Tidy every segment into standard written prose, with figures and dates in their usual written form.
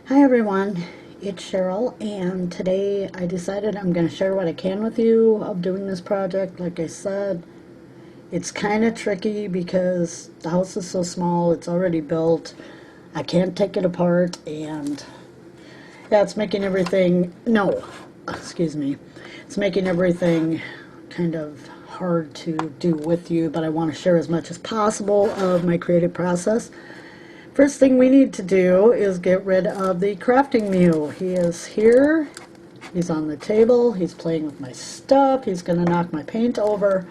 Hi everyone, it's Cheryl, and today I decided I'm going to share what I can with you of doing this project. Like I said, it's kind of tricky because the house is so small, it's already built, I can't take it apart, and yeah, it's making everything, no, excuse me, it's making everything kind of hard to do with you, but I want to share as much as possible of my creative process. First thing we need to do is get rid of the crafting mule. He is here, he's on the table, he's playing with my stuff, he's going to knock my paint over,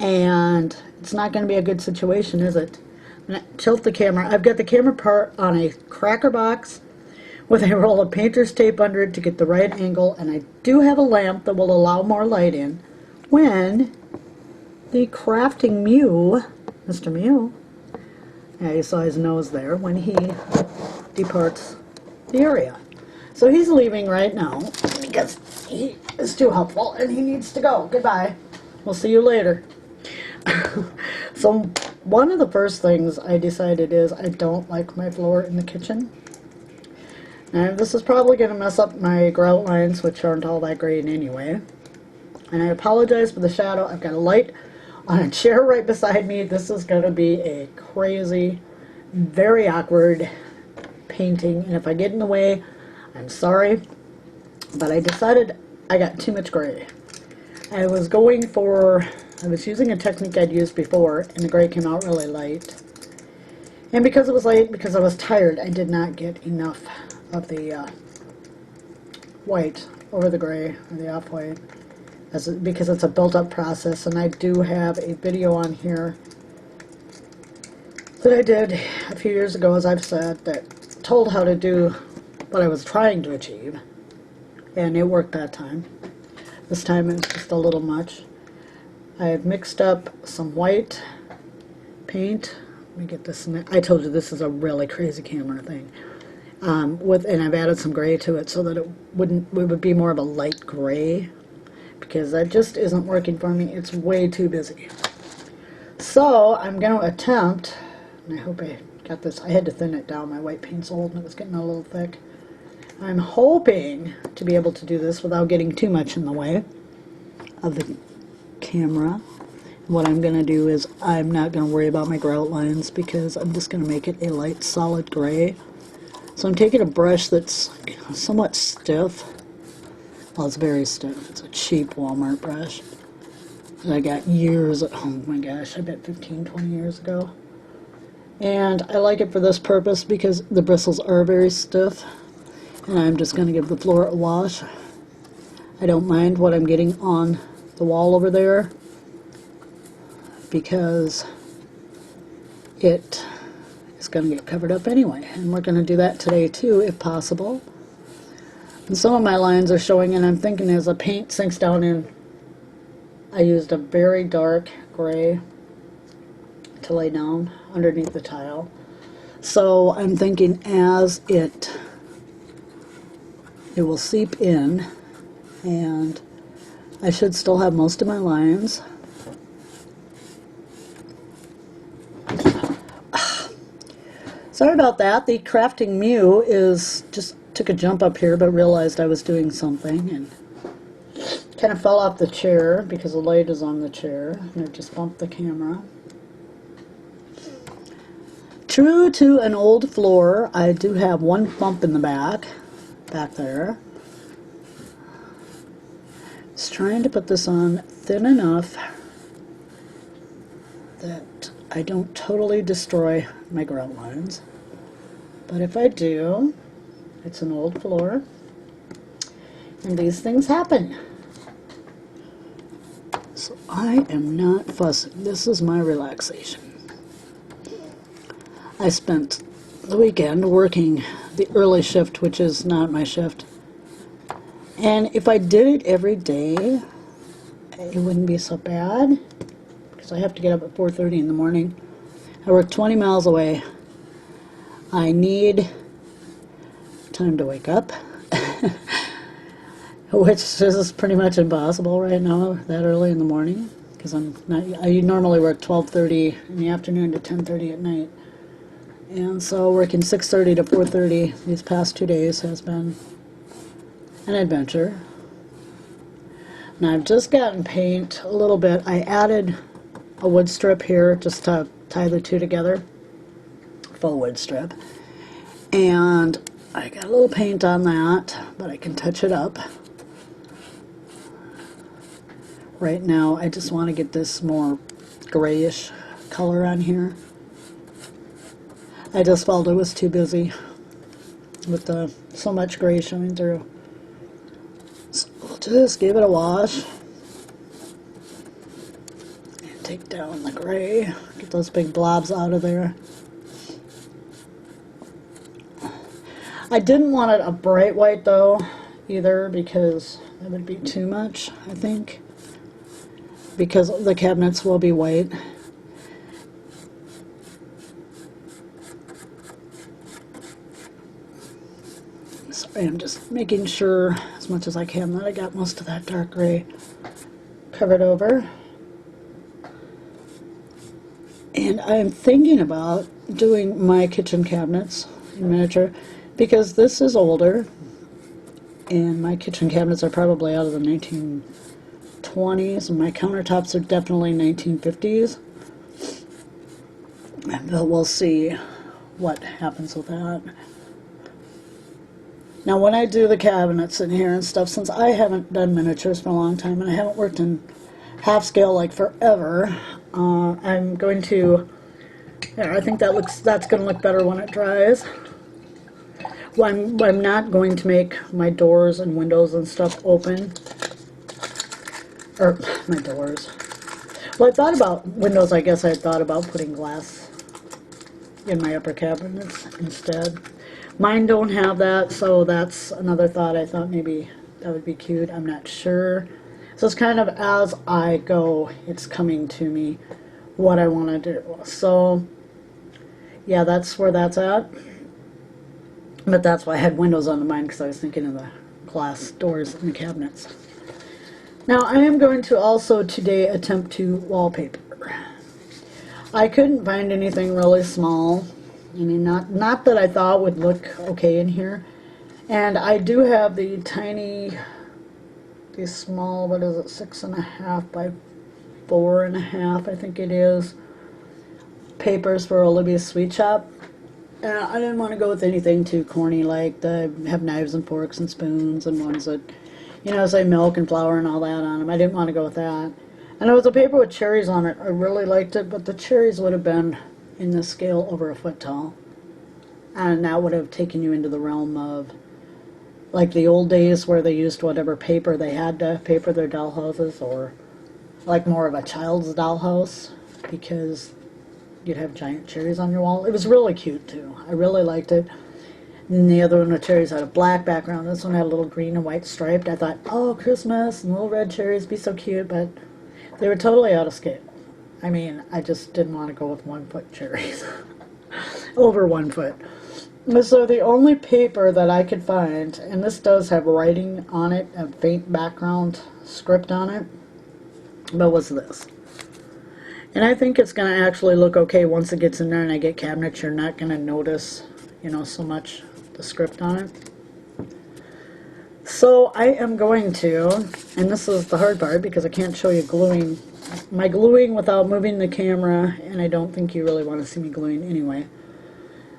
and it's not going to be a good situation, is it? I'm going to tilt the camera. I've got the camera part on a cracker box with a roll of painter's tape under it to get the right angle, and I do have a lamp that will allow more light in when the crafting mule, Mr. Mule, yeah, you saw his nose there, when he departs the area. So he's leaving right now because he is too helpful and he needs to go. Goodbye. We'll see you later. So one of the first things I decided is I don't like my floor in the kitchen. Now this is probably going to mess up my grout lines, which aren't all that great anyway. And I apologize for the shadow. I've got a light on a chair right beside me. This is going to be a crazy, very awkward painting, and if I get in the way, I'm sorry, but I decided I got too much gray. I was using a technique I'd used before, and the gray came out really light. And because it was light, because I was tired, I did not get enough of the white over the gray, or the off-white. Because it's a built-up process, and I do have a video on here that I did a few years ago, as I've said, that told how to do what I was trying to achieve, and it worked that time. This time it was just a little much. I have mixed up some white paint. Let me get this in there. I told you this is a really crazy camera thing. And I've added some gray to it so that it would be more of a light gray, because that just isn't working for me. It's way too busy. So I'm going to attempt, and I hope I got this. I had to thin it down. My white paint's old and it was getting a little thick. I'm hoping to be able to do this without getting too much in the way of the camera. What I'm going to do is I'm not going to worry about my grout lines, because I'm just going to make it a light solid gray. So I'm taking a brush that's somewhat stiff. Well, it's very stiff. It's a cheap Walmart brush that I got years, oh my gosh, I bet 15, 20 years ago. And I like it for this purpose because the bristles are very stiff. And I'm just going to give the floor a wash. I don't mind what I'm getting on the wall over there, because it is going to get covered up anyway. And we're going to do that today too, if possible. And some of my lines are showing, and I'm thinking as the paint sinks down in, I used a very dark gray to lay down underneath the tile. So I'm thinking as it will seep in, and I should still have most of my lines. Sorry about that. The crafting Mew took a jump up here, but realized I was doing something and kind of fell off the chair because the light is on the chair, and I just bumped the camera. True to an old floor, I do have one bump in the back there. Just trying to put this on thin enough that I don't totally destroy my grout lines. But if I do, it's an old floor, and these things happen. So I am not fussing. This is my relaxation. I spent the weekend working the early shift, which is not my shift. And if I did it every day, it wouldn't be so bad, because I have to get up at 4:30 in the morning. I work 20 miles away. I need time to wake up, which is pretty much impossible right now that early in the morning, because I normally work 12:30 in the afternoon to 10:30 at night. And so working 6:30 to 4:30 these past 2 days has been an adventure. Now I've just gotten paint a little bit. I added a wood strip here just to tie the two together, full wood strip. And I got a little paint on that, but I can touch it up. Right now I just want to get this more grayish color on here. I just felt it was too busy with so much gray showing through. So we'll just give it a wash and take down the gray, get those big blobs out of there. I didn't want it a bright white though either, because that would be too much, I think, because the cabinets will be white. Sorry, I'm just making sure as much as I can that I got most of that dark gray covered over. And I'm thinking about doing my kitchen cabinets in miniature, because this is older and my kitchen cabinets are probably out of the 1920s and my countertops are definitely 1950s. But we'll see what happens with that. Now when I do the cabinets in here and stuff, since I haven't done miniatures for a long time and I haven't worked in half scale like forever, I'm going to, yeah, I think that's going to look better when it dries. Well, I'm not going to make my doors and windows and stuff open, or my doors. Well, I thought about windows. I guess I thought about putting glass in my upper cabinets instead. Mine don't have that, so that's another thought. I thought maybe that would be cute. I'm not sure. So it's kind of as I go, it's coming to me what I want to do. So yeah, that's where that's at. But that's why I had windows on the mine, because I was thinking of the glass doors in the cabinets. Now I am going to also today attempt to wallpaper. I couldn't find anything really small. I mean, not that I thought would look okay in here. And I do have the tiny, these small, what is it, 6.5 by 4.5, I think it is, papers for Olivia's Sweet Shop. And I didn't want to go with anything too corny, like have knives and forks and spoons and ones that, you know, say milk and flour and all that on them. I didn't want to go with that. And it was a paper with cherries on it. I really liked it, but the cherries would have been in the scale over a foot tall. And that would have taken you into the realm of like the old days where they used whatever paper they had to paper their dollhouses, or like more of a child's dollhouse, because you'd have giant cherries on your wall. It was really cute too. I really liked it. And the other one with cherries had a black background. This one had a little green and white striped. I thought, oh, Christmas and little red cherries be so cute, but they were totally out of scale. I mean, I just didn't want to go with 1 foot cherries. Over 1 foot. So the only paper that I could find, and this does have writing on it, a faint background script on it, but was this. And I think it's going to actually look okay once it gets in there and I get cabinets. You're not going to notice, you know, so much the script on it. So I am going to, and this is the hard part because I can't show you gluing, my gluing without moving the camera, and I don't think you really want to see me gluing anyway.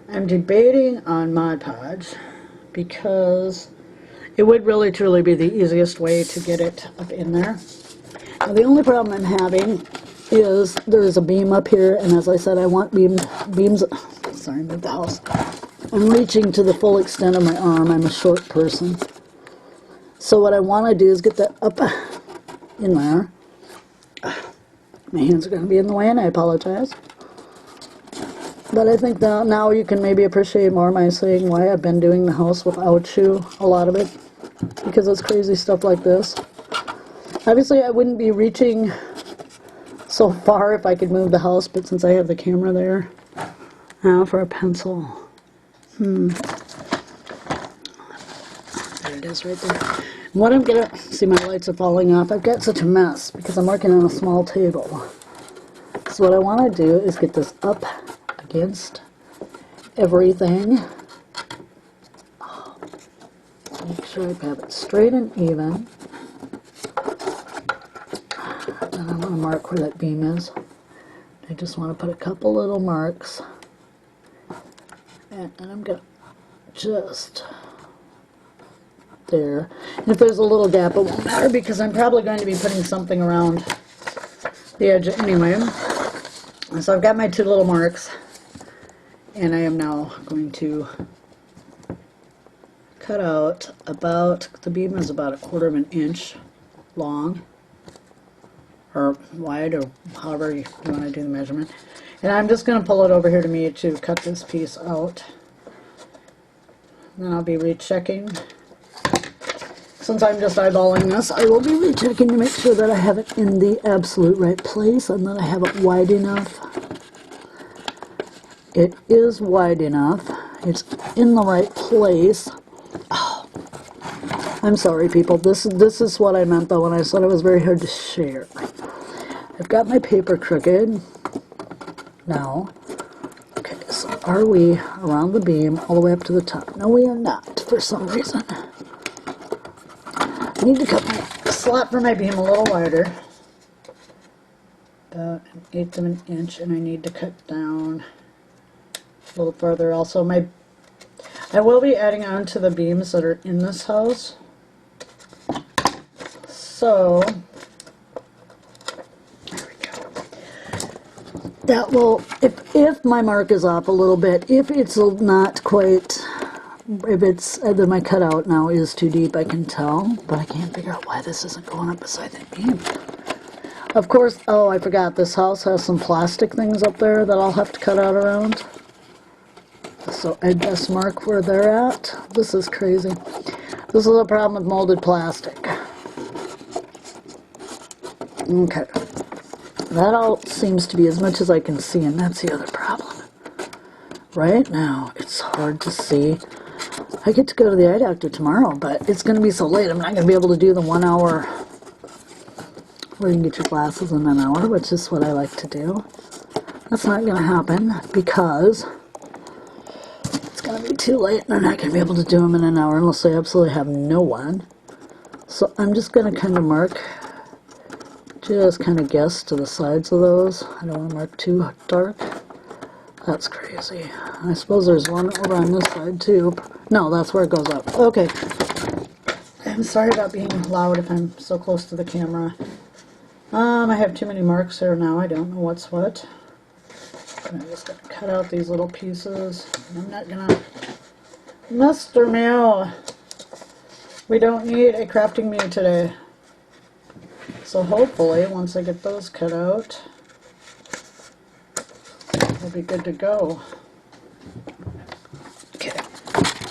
I'm debating on Mod Podge because it would really truly be the easiest way to get it up in there. Now the only problem I'm having is there's a beam up here, and as I said, I want beams, sorry, move the house. I'm reaching to the full extent of my arm. I'm a short person. So what I want to do is get that up in there. My hands are going to be in the way, and I apologize. But I think that now you can maybe appreciate more my saying why I've been doing the house without you, a lot of it, because it's crazy stuff like this. Obviously, I wouldn't be reaching so far if I could move the house, but since I have the camera there, now for a pencil. There it is right there. What I'm gonna, see my lights are falling off. I've got such a mess because I'm working on a small table. So what I want to do is get this up against everything. Make sure I have it straight and even. And I'm going to mark where that beam is. I just want to put a couple little marks. And I'm going to just there. And if there's a little gap, it won't matter because I'm probably going to be putting something around the edge anyway. So I've got my two little marks. And I am now going to cut out about, the beam is about 1/4 of an inch long, or wide, or however you want to do the measurement. And I'm just going to pull it over here to me to cut this piece out. And then I'll be rechecking. Since I'm just eyeballing this, I will be rechecking to make sure that I have it in the absolute right place and that I have it wide enough. It is wide enough. It's in the right place. Oh, I'm sorry, people. This is what I meant, though, when I said it was very hard to share. I've got my paper crooked now. Okay, so are we around the beam all the way up to the top? No, we are not, for some reason. I need to cut my slot for my beam a little wider. About 1/8 of an inch, and I need to cut down a little further also. I will be adding on to the beams that are in this house. So, there we go. That will, if my mark is off a little bit, if it's not quite, if it's, then my cutout now is too deep, I can tell, but I can't figure out why this isn't going up beside the beam. Of course, oh, I forgot, this house has some plastic things up there that I'll have to cut out around. So I just mark where they're at. This is crazy. This is a problem with molded plastic. Okay. That all seems to be as much as I can see, and that's the other problem. Right now, it's hard to see. I get to go to the eye doctor tomorrow, but it's going to be so late, I'm not going to be able to do the 1 hour where you can get your glasses in an hour, which is what I like to do. That's not going to happen because it's going to be too late, and I'm not going to be able to do them in an hour unless I absolutely have no one. So I'm just going to kind of mark, just kind of guess to the sides of those. I don't want to mark too dark. That's crazy. I suppose there's one over on this side too. No, that's where it goes up. Okay. I'm sorry about being loud if I'm so close to the camera. I have too many marks here now. I don't know what's what. I'm just going to cut out these little pieces. I'm not going to... Mr. Meow! We don't need a crafting me today. So hopefully, once I get those cut out, we'll be good to go. Okay.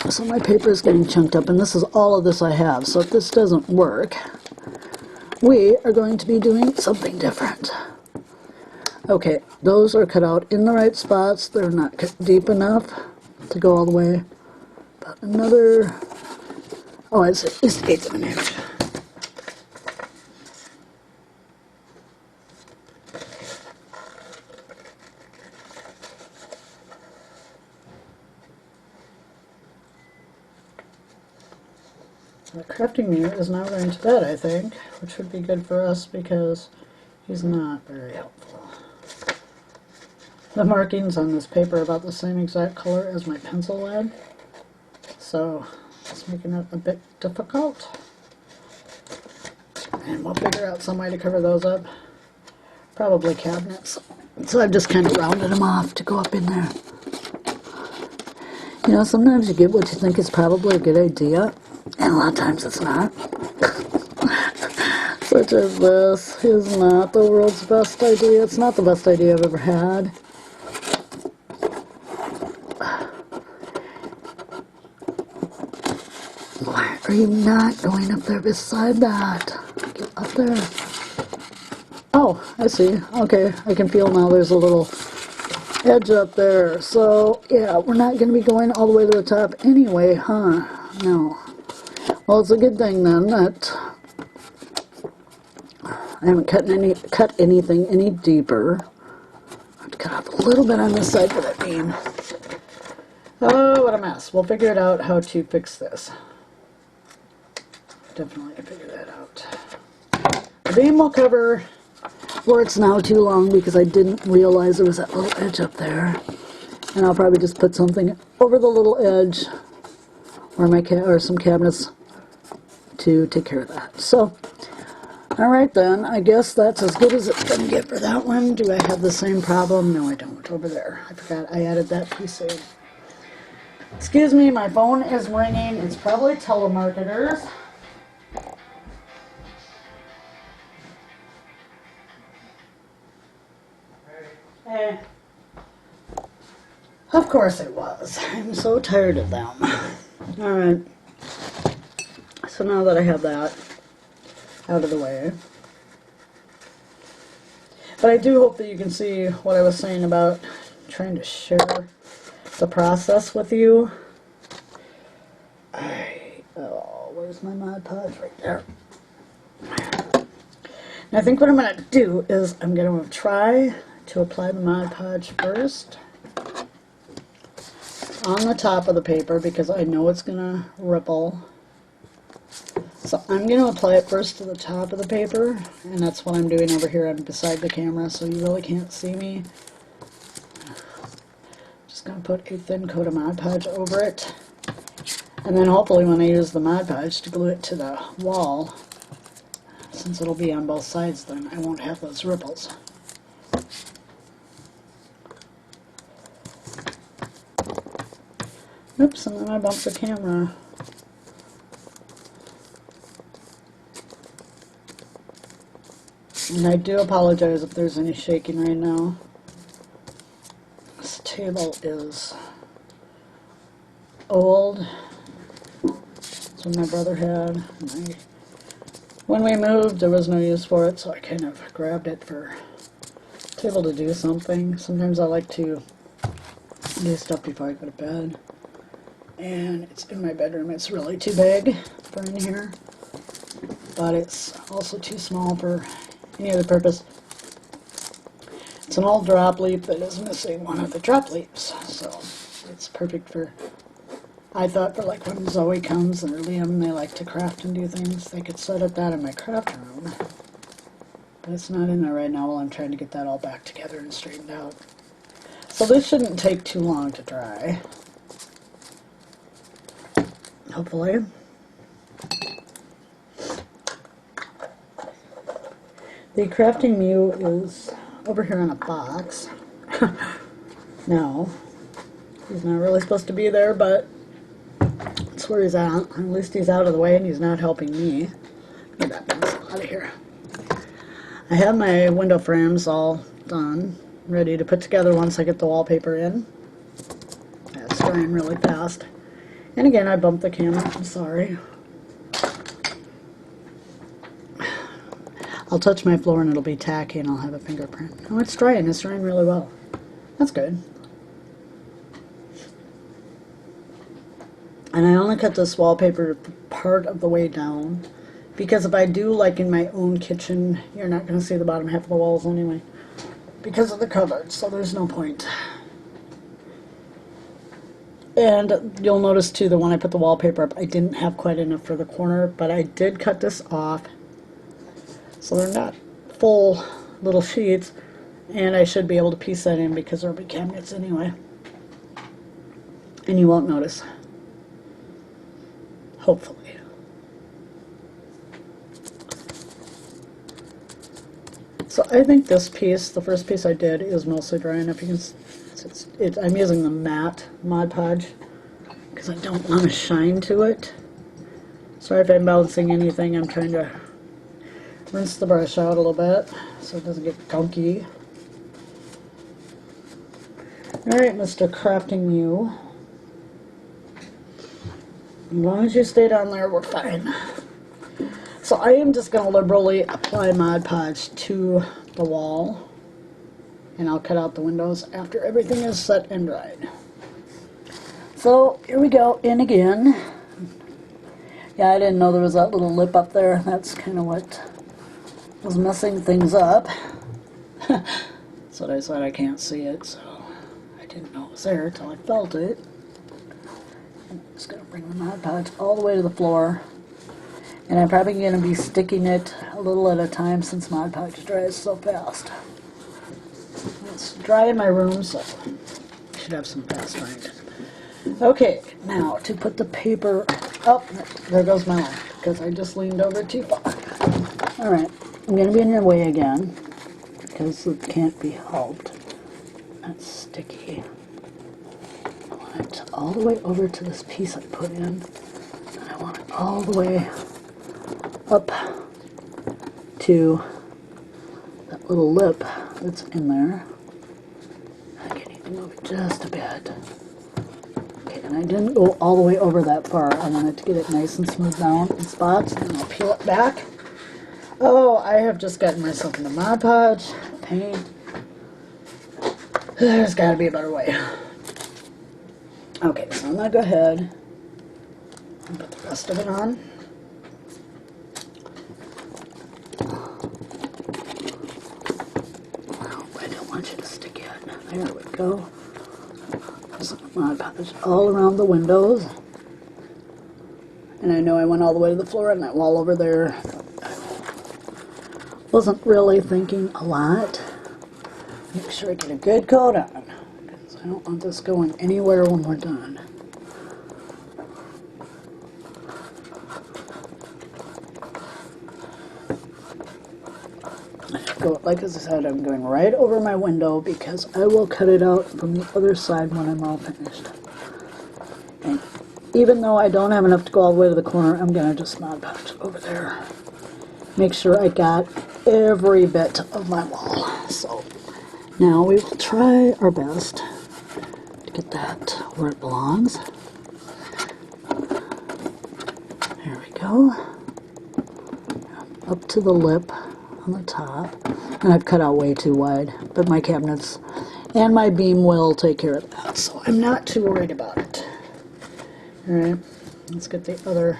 So my paper is getting chunked up, and this is all of this I have. So if this doesn't work, we are going to be doing something different. Okay, those are cut out in the right spots. They're not cut deep enough to go all the way. About another, oh, it's 1/8 of an inch. The crafting mute is now going to bed, I think, which would be good for us because he's not very helpful. The markings on this paper are about the same exact color as my pencil lead, so it's making it a bit difficult. And we'll figure out some way to cover those up. Probably cabinets. So I've just kind of rounded them off to go up in there. You know, sometimes you get what you think is probably a good idea, and a lot of times it's not. Such as this is not the world's best idea. It's not the best idea I've ever had. Why are you not going up there beside that? Get up there. Oh, I see. Okay, I can feel now there's a little edge up there. So, yeah, we're not going to be going all the way to the top anyway, huh? No. Well, it's a good thing then that I haven't cut anything any deeper. I have to cut off a little bit on this side for that beam. Oh, what a mess. We'll figure it out how to fix this. Definitely figure that out. The beam will cover where it's now too long because I didn't realize there was that little edge up there. And I'll probably just put something over the little edge or some cabinets to take care of that. So, alright then, I guess that's as good as it's going to get for that one. Do I have the same problem? No, I don't. Over there. I forgot I added that piece in. Excuse me, my phone is ringing. It's probably telemarketers. Hey. Of course it was. I'm so tired of them. Alright. So now that I have that out of the way. But I do hope that you can see what I was saying about trying to share the process with you. Oh, where's my Mod Podge? Right there. And I think what I'm going to do is I'm going to try to apply the Mod Podge first on the top of the paper because I know it's going to ripple. So I'm going to apply it first to the top of the paper, and that's what I'm doing over here. I'm beside the camera, so you really can't see me. Just going to put a thin coat of Mod Podge over it, and then hopefully when I use the Mod Podge to glue it to the wall, since it'll be on both sides, then I won't have those ripples. Oops, and then I bumped the camera. And I do apologize if there's any shaking right now. This table is old. It's what my brother had. When we moved, there was no use for it, so I kind of grabbed it for to be able to do something. Sometimes I like to do stuff before I go to bed. And it's in my bedroom. It's really too big for in here, but it's also too small for any other purpose. It's an old drop leaf that is missing one of the drop leaves, so it's perfect for, I thought, for like when Zoe comes or Liam, they like to craft and do things, they could set up that in my craft room. But it's not in there right now while I'm trying to get that all back together and straightened out. So this shouldn't take too long to dry. Hopefully. The crafting Mew is over here in a box. No, he's not really supposed to be there, but that's where he's at. At least he's out of the way and he's not helping me. Get that pencil out of here. I have my window frames all done, ready to put together once I get the wallpaper in. That's drying really fast. And again, I bumped the camera. I'm sorry. I'll touch my floor and it'll be tacky and I'll have a fingerprint. Oh, it's drying. It's drying really well. That's good. And I only cut this wallpaper part of the way down because if I do like in my own kitchen, you're not going to see the bottom half of the walls anyway because of the cupboard, so there's no point. And you'll notice too that when I put the wallpaper up, I didn't have quite enough for the corner, but I did cut this off so they're not full little sheets, and I should be able to piece that in because there'll be cabinets anyway. And you won't notice. Hopefully. So I think this piece, the first piece I did, is mostly dry enough. You can, I'm using the matte Mod Podge because I don't want a shine to it. Sorry if I'm bouncing anything. I'm trying to rinse the brush out a little bit so it doesn't get gunky. Alright, Mr. Crafting Mew. As long as you stay down there, we're fine. So I am just going to liberally apply Mod Podge to the wall. And I'll cut out the windows after everything is set and dried. So here we go, in again. Yeah, I didn't know there was that little lip up there. That's kind of what was messing things up. That's what I said, I can't see it, so I didn't know it was there until I felt it. just going to bring the Mod Podge all the way to the floor. And I'm probably going to be sticking it a little at a time since Mod Podge dries so fast. It's dry in my room, so I should have some fast drying. Okay, now to put the paper up. There goes my line, because I just leaned over too far. Alright, I'm going to be in your way again, because it can't be helped. That's sticky. I want it all the way over to this piece I put in, and I want it all the way up to that little lip that's in there. I think I need to move it just a bit. Okay, and I didn't go all the way over that far. I wanted to get it nice and smooth down in spots, and I'll peel it back. Oh, I have just gotten myself into Mod Podge. Pain. There's got to be a better way. Okay, so I'm going to go ahead and put the rest of it on. Oh, I don't want you to stick yet. There we go. Some Mod Podge all around the windows. And I know I went all the way to the floor and that wall over there. Wasn't really thinking a lot. Make sure I get a good coat on, because I don't want this going anywhere when we're done. Like I said, I'm going right over my window because I will cut it out from the other side when I'm all finished. And even though I don't have enough to go all the way to the corner, I'm going to just Mod Podge over there. Make sure I got every bit of my wall. So now we will try our best to get that where it belongs. There we go. Up to the lip on the top. And I've cut out way too wide, but my cabinets and my beam will take care of that, so I'm not too worried about it. Alright, let's get the other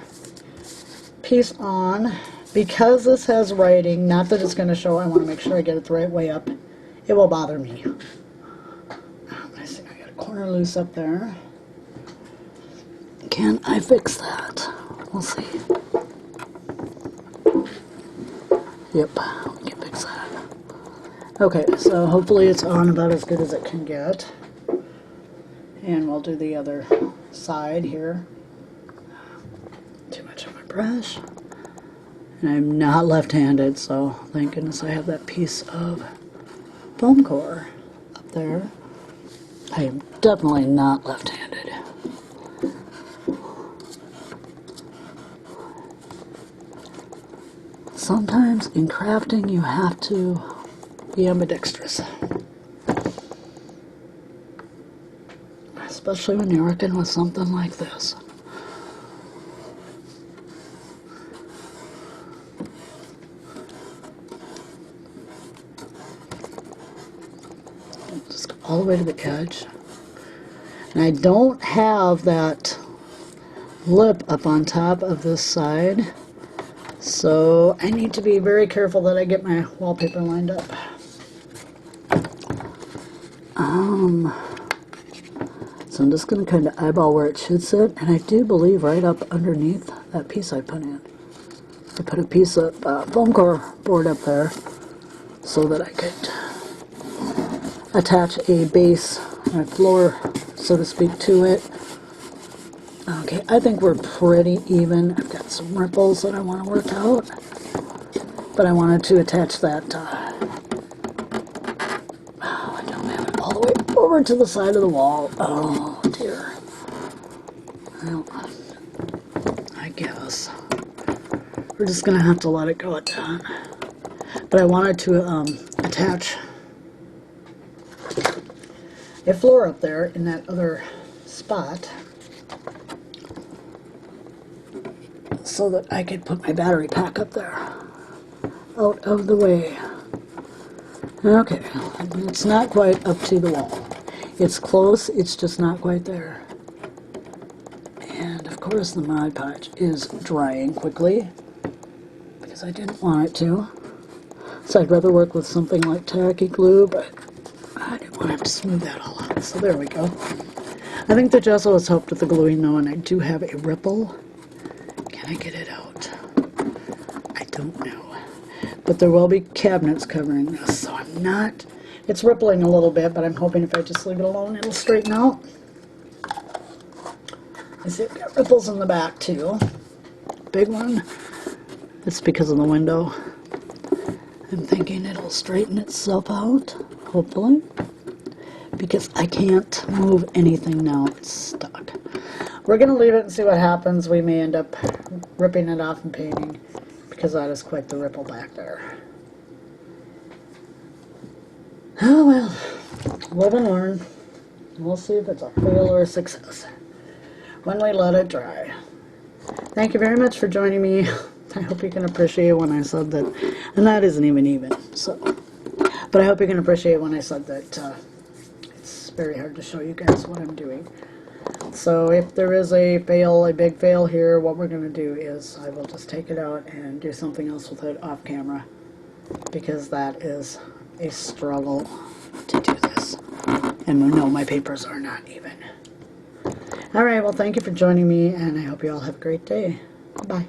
piece on. Because this has writing, not that it's going to show, I want to make sure I get it the right way up. It will bother me. I see I got a corner loose up there. Can I fix that? We'll see. Yep, we can fix that. Okay, so hopefully it's on about as good as it can get. And we'll do the other side here. Too much on my brush. And I'm not left-handed, so thank goodness I have that piece of foam core up there. I am definitely not left-handed. Sometimes in crafting you have to be ambidextrous. Especially when you're working with something like this. Just go all the way to the edge. And I don't have that lip up on top of this side, so I need to be very careful that I get my wallpaper lined up. So I'm just going to kind of eyeball where it should sit, and I do believe right up underneath that piece I put in. I put a piece of foam core board up there so that I could attach a base, my floor, so to speak, to it. Okay, I think we're pretty even. I've got some ripples that I want to work out, but I wanted to attach that. I don't have it all the way over to the side of the wall. Oh dear. Well, I guess we're just gonna have to let it go at that. But I wanted to attach a floor up there in that other spot, so that I could put my battery pack up there, out of the way. Okay, it's not quite up to the wall. It's close, it's just not quite there. And of course the Mod Podge is drying quickly, because I didn't want it to. So I'd rather work with something like tacky glue, but I didn't want to have to smooth that all out. So there we go. I think the gesso has helped with the gluing though, and I do have a ripple. Can I get it out? I don't know. But there will be cabinets covering this, so I'm not... It's rippling a little bit, but I'm hoping if I just leave it alone, it'll straighten out. I see I've got ripples in the back too. Big one. It's because of the window. I'm thinking it'll straighten itself out, hopefully. Because I can't move anything now. It's stuck. We're going to leave it and see what happens. We may end up ripping it off and painting because that is quite the ripple back there. Oh well, live and learn. We'll see if it's a fail or a success when we let it dry. Thank you very much for joining me. I hope you can appreciate when I said that, and that isn't even, so. But I hope you can appreciate when I said that it's very hard to show you guys what I'm doing. So if there is a fail, a big fail here, what we're going to do is I will just take it out and do something else with it off camera, because that is a struggle to do this. And no, my papers are not even. Alright, well thank you for joining me, and I hope you all have a great day. Bye.